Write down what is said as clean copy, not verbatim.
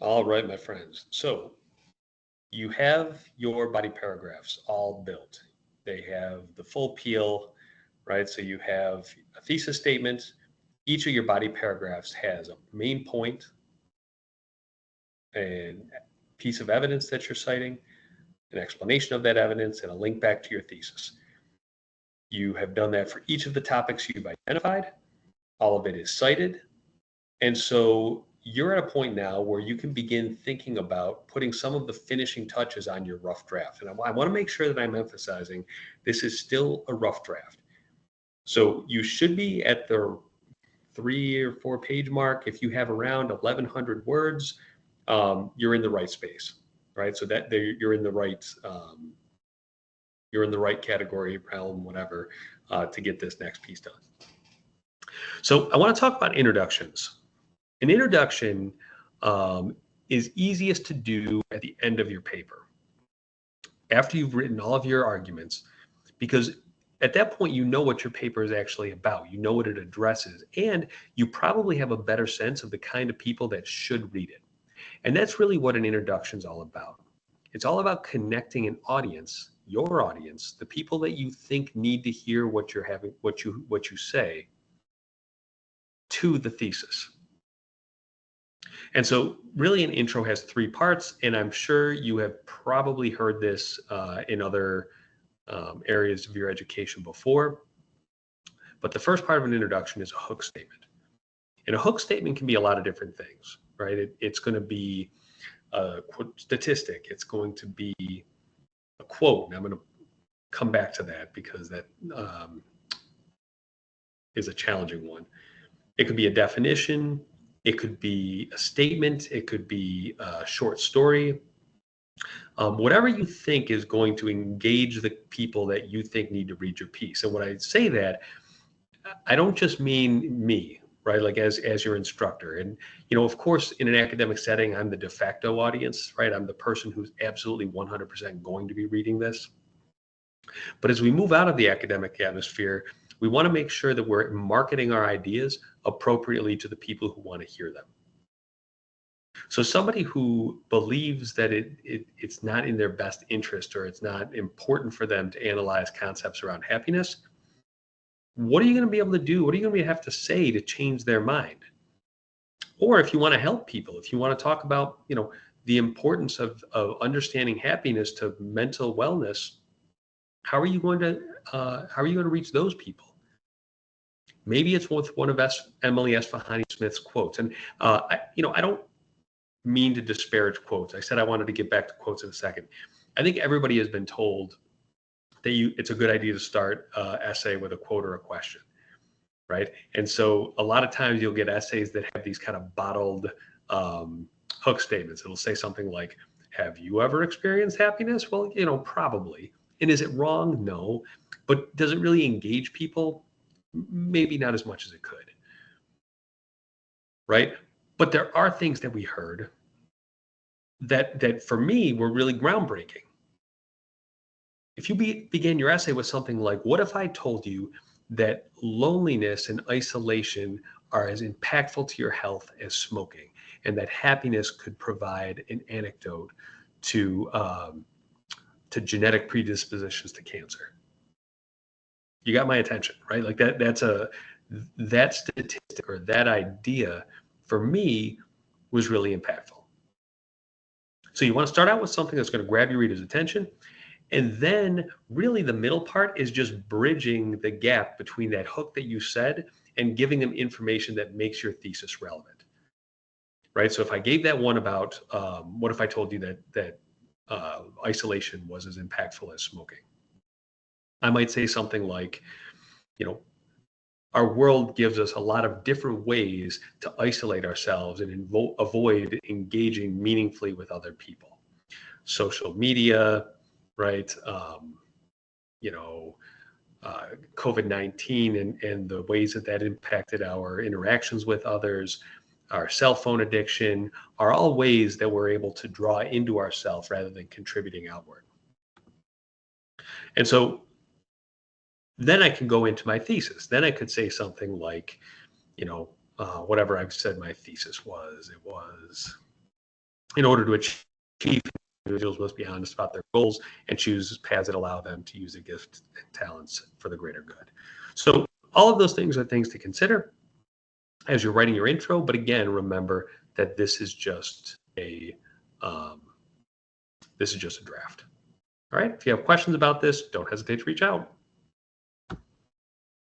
All right, my friends. So you have your body paragraphs all built. They have the full peel, right? So you have a thesis statement. Each of your body paragraphs has a main point, a piece of evidence that you're citing, an explanation of that evidence, and a link back to your thesis. You have done that for each of the topics you've identified. All of it is cited. And so you're at a point now where you can begin thinking about putting some of the finishing touches on your rough draft. And I want to make sure that I'm emphasizing this is still a rough draft. So you should be at the 3 or 4 page mark. If you have around 1,100 words, you're in the right space, right? So that you're in the right category, realm, whatever, to get this next piece done. So I want to talk about introductions. An introduction is easiest to do at the end of your paper, after you've written all of your arguments, because at that point you know what your paper is actually about, you know what it addresses, and you probably have a better sense of the kind of people that should read it. And that's really what an introduction is all about. It's all about connecting an audience, your audience, the people that you think need to hear what you're having, what you say, to the thesis. And so, really, an intro has 3 parts, and I'm sure you have probably heard this in other areas of your education before. But the first part of an introduction is a hook statement. And a hook statement can be a lot of different things, right? It's going to be a statistic, it's going to be a quote. And I'm going to come back to that because that is a challenging one. It could be a definition, it could be a statement, it could be a short story. Whatever you think is going to engage the people that you think need to read your piece. And when I say that, I don't just mean me, right? Like as your instructor. And of course, in an academic setting, I'm the de facto audience, right? I'm the person who's absolutely 100% going to be reading this. But as we move out of the academic atmosphere, we want to make sure that we're marketing our ideas appropriately to the people who want to hear them. So somebody who believes that it's not in their best interest, or it's not important for them to analyze concepts around happiness, what are you going to be able to do? What are you going to have to say to change their mind? Or if you want to help people, if you want to talk about, the importance of understanding happiness to mental wellness, how are you going to reach those people? Maybe it's with one of Emily Esfahani Smith's quotes. And I don't mean to disparage quotes. I said I wanted to get back to quotes in a second. I think everybody has been told that it's a good idea to start an essay with a quote or a question, right? And so a lot of times you'll get essays that have these kind of bottled hook statements. It'll say something like, "Have you ever experienced happiness?" Well, probably. And is it wrong? No. But does it really engage people? Maybe not as much as it could, right? But there are things that we heard that for me were really groundbreaking. If you began your essay with something like, "What if I told you that loneliness and isolation are as impactful to your health as smoking, and that happiness could provide an antidote to genetic predispositions to cancer?" You got my attention, right? Like that statistic or that idea for me was really impactful. So you want to start out with something that's going to grab your reader's attention. And then really the middle part is just bridging the gap between that hook that you said and giving them information that makes your thesis relevant, right? So if I gave that one about what if I told you that isolation was as impactful as smoking, I might say something like, you know, our world gives us a lot of different ways to isolate ourselves and avoid engaging meaningfully with other people. Social media, right? You know, COVID-19 and the ways that impacted our interactions with others, our cell phone addiction, are all ways that we're able to draw into ourselves rather than contributing outward. And so then I can go into my thesis. Then I could say something like, whatever I've said my thesis was. It was In order to achieve, individuals must be honest about their goals and choose paths that allow them to use their gifts and talents for the greater good. So all of those things are things to consider as you're writing your intro. But again, remember that this is just a draft. All right. If you have questions about this, don't hesitate to reach out.